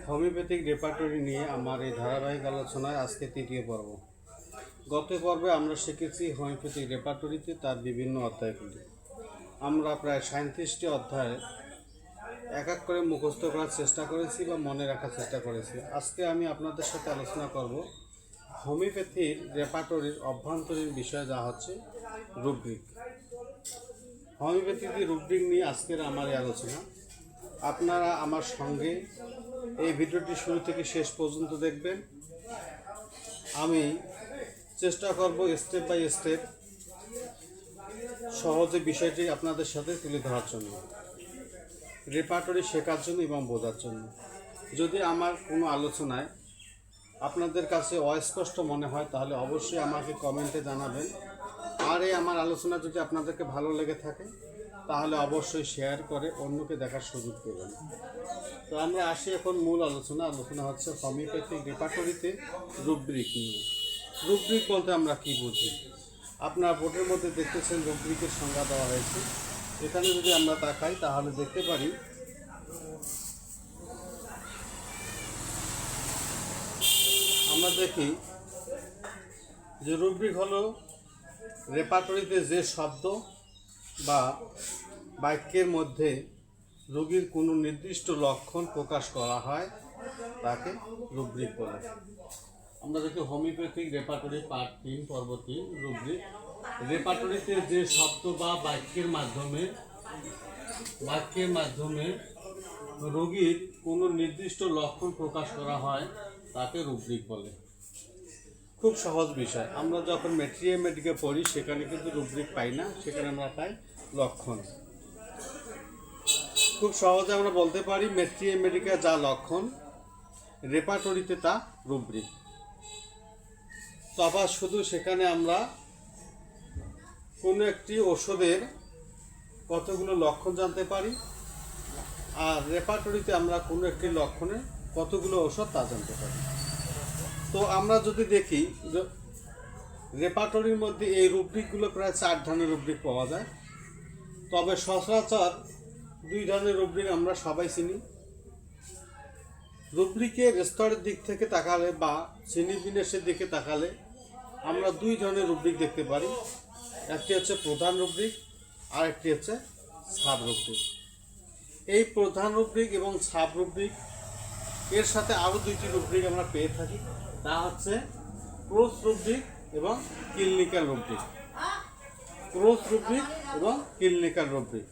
Homeopathic repertory নিয়ে আমার এই ধারাবাহিক আলোচনায় আজকে তৃতীয় পর্ব। গত পর্বে আমরা শিখেছি হোমিওপ্যাথিক রেপার্টরিতে তার বিভিন্ন অধ্যায়গুলি। আমরা প্রায় 37টি অধ্যায় এক এক করে মুখস্থ করার চেষ্টা করেছি বা মনে রাখার চেষ্টা করেছি। আজকে আমি আপনাদের সাথে আলোচনা করব হোমিওপ্যাথির রেপার্টরির অভ্যন্তরীণ বিষয়, যা হচ্ছে রুব্রিক। হোমিওপ্যাথিতে রুব্রিক নিয়ে আজকের আমার এই আলোচনা। আপনারা আমার সঙ্গে এই ভিডিওটি শুরু থেকে শেষ পর্যন্ত দেখবেন। আমি চেষ্টা করব স্টেপ বাই স্টেপ সহজে বিষয়টি আপনাদের সাথে তুলে ধরার জন্য, রেপার্টরি শেখার জন্য এবং বোঝার জন্য। যদি আমার কোনো আলোচনায় আপনাদের কাছে অস্পষ্ট মনে হয় তাহলে অবশ্যই আমাকে কমেন্টে জানাবেন। আর এই আমার আলোচনা যদি আপনাদেরকে ভালো লেগে থাকে তাহলে অবশ্যই শেয়ার করে অন্যকে দেখার সুযোগ দেবেন। তো আমরা আসি এখন মূল আলোচনা হচ্ছে হোমিওপ্যাথিক রেপার্টরিতে রুব্রিক নিয়ে। রুব্রিক বলতে আমরা কি বুঝি? আপনার বোর্ডের মধ্যে দেখতেছেন রুব্রিকের সংজ্ঞা দেওয়া হয়েছে। এখানে যদি আমরা তাকাই তাহলে দেখতে পারি আমরা দেখি যে রুব্রিক হলো রেপার্টরিতে যে শব্দ বা বাক্যের মধ্যে রোগীর কোনো নির্দিষ্ট লক্ষণ প্রকাশ করা হয় তাকে রুব্রিক বলে। আমরা দেখি হোমিওপ্যাথিক রেপার্টরি পার্ট 3 পর্ব 3 রুব্রিক। রেপার্টরিতে যে শব্দ বা বাক্যের মাধ্যমে রোগীর কোনো নির্দিষ্ট লক্ষণ প্রকাশ করা হয় তাকে রুব্রিক বলে। খুব সহজ বিষয়। আমরা যখন মেট্রিয়ামেডিকে পড়ি সেখানে কিন্তু রুব্রিক পাই না, সেখানে আমরা পাই লক্ষণ। খুব সহজে আমরা বলতে পারি মেট্রিয়ামেডিকা যা লক্ষণ, রেপার্টরিতে তা রুব্রিক। তফাৎ শুধু সেখানে আমরা কোনো একটি ওষুধের কতগুলো লক্ষণ জানতে পারি, আর রেপার্টরিতে আমরা কোনো একটি লক্ষণের কতগুলো ওষুধ তা জানতে পারি। তো আমরা যদি দেখি রেপার্টরির মধ্যে এই রুব্রিকগুলো প্রায় 4 ধরনের রুব্রিক পাওয়া যায়। তবে সচরাচর 2 ধরনের রুব্রিক আমরা সবাই চিনি। রুব্রিকের স্তরের দিক থেকে তাকালে বা শ্রেণীবিন্যাসের দিকে তাকালে আমরা 2 ধরনের রুব্রিক দেখতে পারি। একটি হচ্ছে প্রধান রুব্রিক আর একটি হচ্ছে সাব রুব্রিক। এই প্রধান রুব্রিক এবং সাব রুব্রিক এর সাথে আরও 2টি রুব্রিক আমরা পেয়ে থাকি, তা হচ্ছে ক্রস রুব্রিক এবং ক্লিনিক্যাল রুব্রিক। ক্রস রুব্রিক এবং ক্লিনিক্যাল রুব্রিক।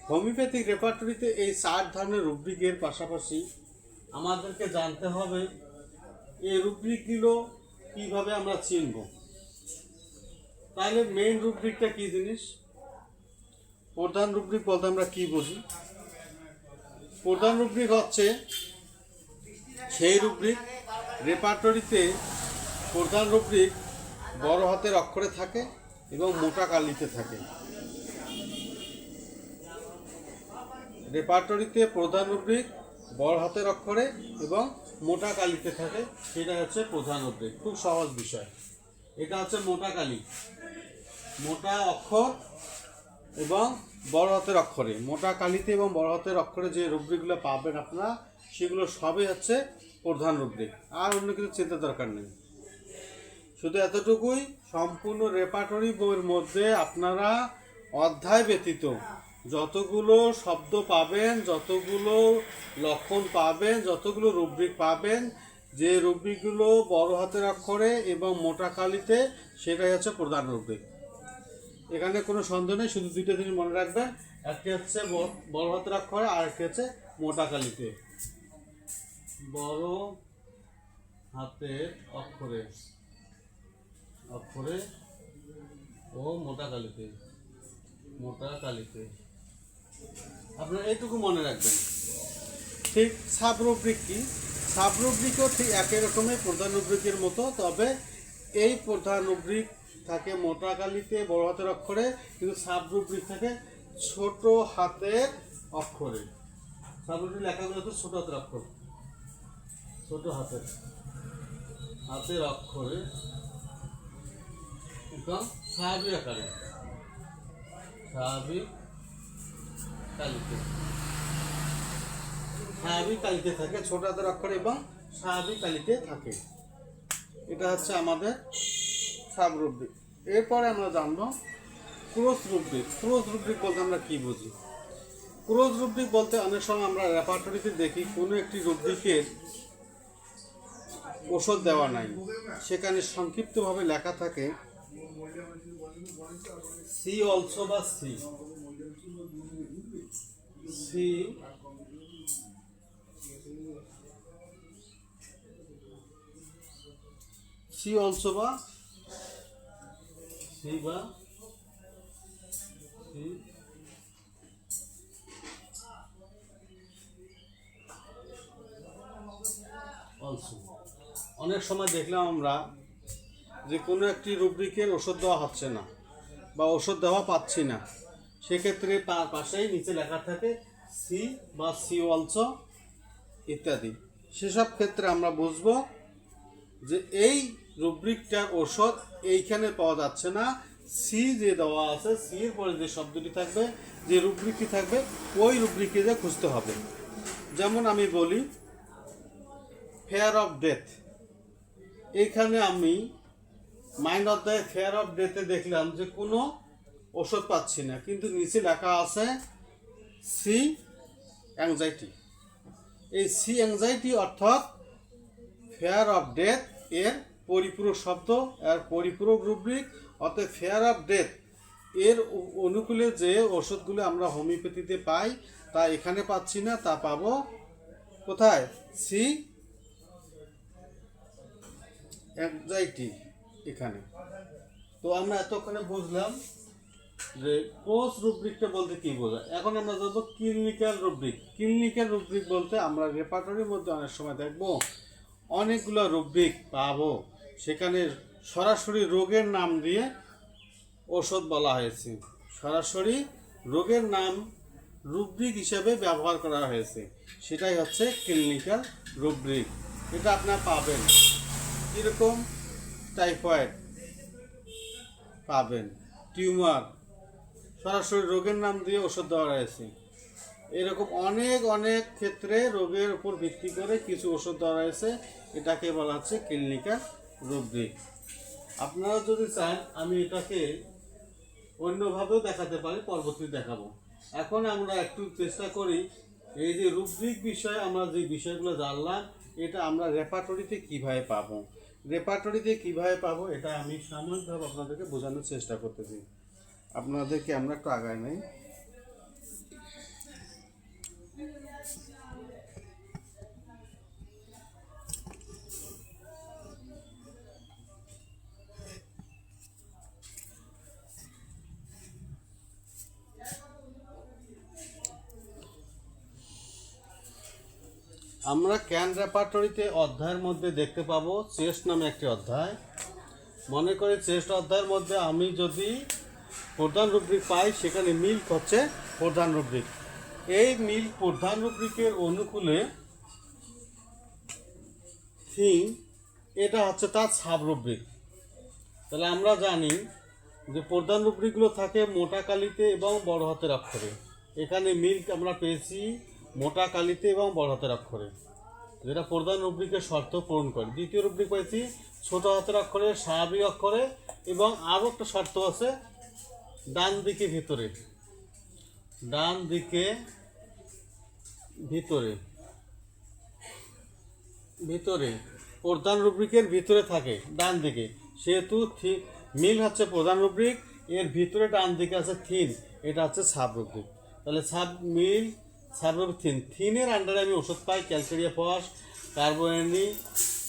হোমিওপ্যাথিক রেপার্টরিতে এই 4 ধরনের রুব্রিকের পাশাপাশি আমাদেরকে জানতে হবে এই রুব্রিকগুলো কীভাবে আমরা চিনব। তাহলে মেইন রুব্রিকটা কী জিনিস? প্রধান রুব্রিক বলতে আমরা কী বুঝি? প্রধান রুব্রিক হচ্ছে সেই রুব্রিক, রেপার্টরিতে প্রধান রুব্রিক বড় হাতের অক্ষরে থাকে এবং মোটা কালিতে থাকে। রেপার্টরিতে প্রধান রুব্রিক বড় হাতের অক্ষরে এবং মোটা কালিতে থাকে, সেটা হচ্ছে প্রধান রুব্রিক। খুব সহজ বিষয়। এটা হচ্ছে মোটা কালি, মোটা অক্ষর এবং বড় হাতের অক্ষরে। মোটা কালিতে এবং বড় হাতের অক্ষরে যে রুব্রিকগুলো পাবেন আপনারা, সেগুলো সবই হচ্ছে প্রধান রুব্রিক। আর অন্য কিছু চিন্তা দরকার নেই। শুধু এতটুকুই, সম্পূর্ণ রেপার্টরি বইয়ের মধ্যে আপনারা অধ্যায় ব্যতীত যতগুলো শব্দ পাবেন, যতগুলো লক্ষণ পাবেন, যতগুলো রুব্রিক পাবেন, যে রুব্রিকগুলো বড় হাতের অক্ষরে এবং মোটা কালিতে, সেটাই হচ্ছে প্রধান রুব্রিক। এখানে কোনো সন্দেহ নেই। শুধু 2টা জিনিস মনে রাখবেন, একটি হচ্ছে বড় হাতের অক্ষরে আর একটি হচ্ছে মোটা কালিতে। বড় হাতের অক্ষরে ও মোটা কালিতে। আপনারা এইটুকু মনে রাখবেন। ঠিক সাব রুব্রিক কি? সাব রুব্রিকও ঠিক একই রকমের প্রধান রুব্রিকের মতো, তবে এই প্রধান রুব্রিক থাকে মোটা কালিতে বড় হাতের অক্ষরে, কিন্তু সাব রুব্রিক থাকে ছোট হাতের অক্ষরে। সাব রুব্রিক লেখাগুলো হচ্ছে ছোট হাতের অক্ষর, ছোট হাতের অক্ষরে এবং স্বাভাবিক আকারে, স্বাভাবিক কালিতে। স্বাভাবিক কালিতে থাকে, ছোট হাতের অক্ষরে এবং স্বাভাবিক কালিতে থাকে। এটা হচ্ছে আমাদের সাব রুব্রিক। এরপরে আমরা জানবো ক্রস রুব্রিক। ক্রস রুব্রিক বলতে আমরা কি বুঝি? ক্রস রুব্রিক বলতে অনেক সময় আমরা রেপার্টরিতে দেখি কোনো একটি রুব্রিকের ওষুধ দেওয়া নাই, সেখানে সংক্ষিপ্তভাবে লেখা থাকে সি অলসো বা সি সি সি অলসো বা সি বা সি অলসো। অনেক সময় দেখলাম আমরা যে কোনো একটি রুব্রিকের ওষুধ দেওয়া হচ্ছে না বা ওষুধ দেওয়া পাচ্ছি না, সেক্ষেত্রে তার পাশেই নিচে লেখা থাকে সি বা সি অলসো ইত্যাদি। সেসব ক্ষেত্রে আমরা বুঝবো যে এই রুব্রিকটার ওষুধ এইখানে পাওয়া যাচ্ছে না, সি যে দেওয়া আছে সির পরে যে শব্দটি থাকবে, যে রুব্রিকটি থাকবে, ওই রুব্রিকে যে খুঁজতে হবে। যেমন আমি বলি ফেয়ার অফ ডেথ, এইখানে আমি মাইন্ড অধ্যায়ে ফেয়ার অফ ডেথে দেখলাম যে কোনো ওষুধ পাচ্ছি না, কিন্তু নিচে লেখা আছে সি অ্যাংজাইটি। এই সি অ্যাংজাইটি অর্থাৎ ফেয়ার অফ ডেথ এর পরিপূরক শব্দ, এর পরিপূরক রুব্রিক। অর্থাৎ ফেয়ার অফ ডেথ এর অনুকূলে যে ওষুধগুলো আমরা হোমিওপ্যাথিতে পাই তা এখানে পাচ্ছি না, তা পাবো কোথায়? সি অ্যাংজাইটি এখানে। তো আমরা এতক্ষণে বুঝলাম যে ক্রস রুব্রিকটা বলতে কি বোঝায়। এখন আমরা যাবো ক্লিনিক্যাল রুব্রিক। ক্লিনিক্যাল রুব্রিক বলতে আমরা রেপার্টরির মধ্যে অনেক সময় দেখবো অনেকগুলো রুব্রিক পাবো, সেখানে সরাসরি রোগের নাম দিয়ে ওষুধ বলা হয়েছে, সরাসরি রোগের নাম রুব্রিক হিসেবে ব্যবহার করা হয়েছে, সেটাই হচ্ছে ক্লিনিক্যাল রুব্রিক। এটা আপনারা পাবেন কীরকম? টাইফয়েড পাবেন, টিউমার, সরাসরি রোগের নাম দিয়ে ওষুধ দেওয়া রয়েছে। এরকম অনেক অনেক ক্ষেত্রে রোগের উপর ভিত্তি করে কিছু ওষুধ দেওয়া রয়েছে, এটাকে বলা হচ্ছে ক্লিনিক্যাল রুব্রিক। আপনারা যদি চান আমি এটাকে অন্যভাবেও দেখাতে পারি, পরবর্তীতে দেখাবো। এখন আমরা একটু চেষ্টা করি এই যে রুব্রিক বিষয়ে আমরা যে বিষয়গুলো জানলাম এটা আমরা রেপার্টরিতে কিভাবে পাবো। রেপার্টরিতে কিভাবে পাবো এটা আমি সাময়িকভাবে আপনাদেরকে বোঝানোর চেষ্টা করতেছি। আপনাদেরকে আমরা একটু আগায় নেই। আমরা ক্যান রেপার্টরিতে অধ্যায়ের মধ্যে দেখতে পাবো চেস্ট নামে একটি অধ্যায়। মনে করি চেস্ট অধ্যায়ের মধ্যে আমি যদি প্রধান রুব্রিক পাই, সেখানে মিল্ক হচ্ছে প্রধান রুব্রিক। এই মিল্ক প্রধান রুব্রিকের অনুকূলে থিং, এটা হচ্ছে তার সাব রুব্রিক। তাহলে আমরা জানি যে প্রধান রুব্রিকগুলো থাকে মোটা কালিতে এবং বড় হাতের অক্ষরে। এখানে মিল্ক আমরা পেয়েছি মোটা কালিতে এবং বড় হাতের অক্ষরে, যেটা প্রধান রুব্রিকের শর্ত পূরণ করে। দ্বিতীয় রুব্রিক পেয়েছি ছোট হাতের অক্ষরে, স্বাভাবিক অক্ষরে, এবং আরও একটা শর্ত আছে ডান দিকে ভিতরে, ডান দিকে ভিতরে, ভিতরে প্রধান রুব্রিকের ভিতরে থাকে ডান দিকে, সেহেতু মিল হচ্ছে প্রধান রুব্রিক, এর ভিতরে ডান দিকে আছে থিন, এটা হচ্ছে সাব রুব্রিক। তাহলে সাব মিল, সাব রুব্রিক থিন। থিনের আন্ডারে আমি ওষুধ পাই ক্যালকেরিয়া ফস, কার্বোএনি,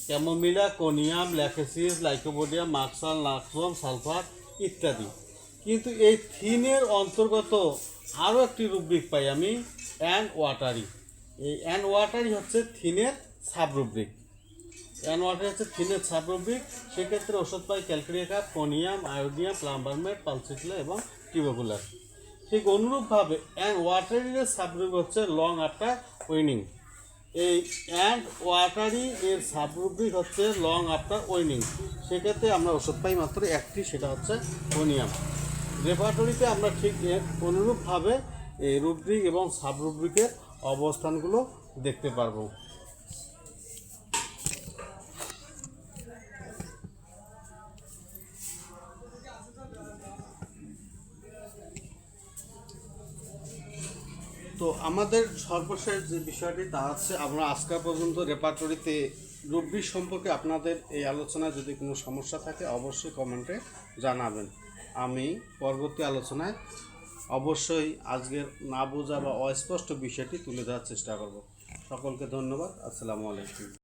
ক্যামোমিলা, কোনিয়াম, ল্যাকেসিস, লাইকোপোডিয়াম, মাক্সাল, নাক্সোম, সালফার ইত্যাদি। কিন্তু এই থিনের অন্তর্গত আরও একটি রুব্রিক পাই আমি অ্যান্ড ওয়াটারি। এই অ্যান্ড ওয়াটারি হচ্ছে থিনের সাব রুব্রিক। অ্যান্ড ওয়াটারি হচ্ছে থিনের সাব রুব্রিক। সেক্ষেত্রে ওষুধ পাই ক্যালকেরিয়া কাপ, কোনিয়াম, আয়োডিয়াম, প্লাম্বারমেট, পালসিকুলা এবং টিউবাকুলার। ঠিক অনুরূপভাবে অ্যান্ড ওয়াটারির সাব রুব্রিক হচ্ছে লং আফটার উইনিং। এই অ্যান্ড ওয়াটারি এর সাব রুব্রিক হচ্ছে লং আফটার উইনিং। সেক্ষেত্রে আমরা ওষুধ পাই মাত্র একটি, সেটা হচ্ছে কোনিয়াম। রেপার্টরিতে আমরা ঠিক অনুরূপভাবে এই রুব্রিক এবং সাব রুব্রিকের অবস্থানগুলো দেখতে পারবো। তো আমাদের সর্বশেষ যে বিষয়টি তা হচ্ছে, আমরা আজকে পর্যন্ত রেপার্টরিতে রুব্রি সম্পর্কে আপনাদের এই আলোচনায় যদি কোনো সমস্যা থাকে অবশ্যই কমেন্টে জানাবেন। আমি পরবর্তী আলোচনায় অবশ্যই আজকের না বোঝা বা অস্পষ্ট বিষয়টি তুলে ধরার চেষ্টা করব। সকলকে ধন্যবাদ। আসসালামু আলাইকুম।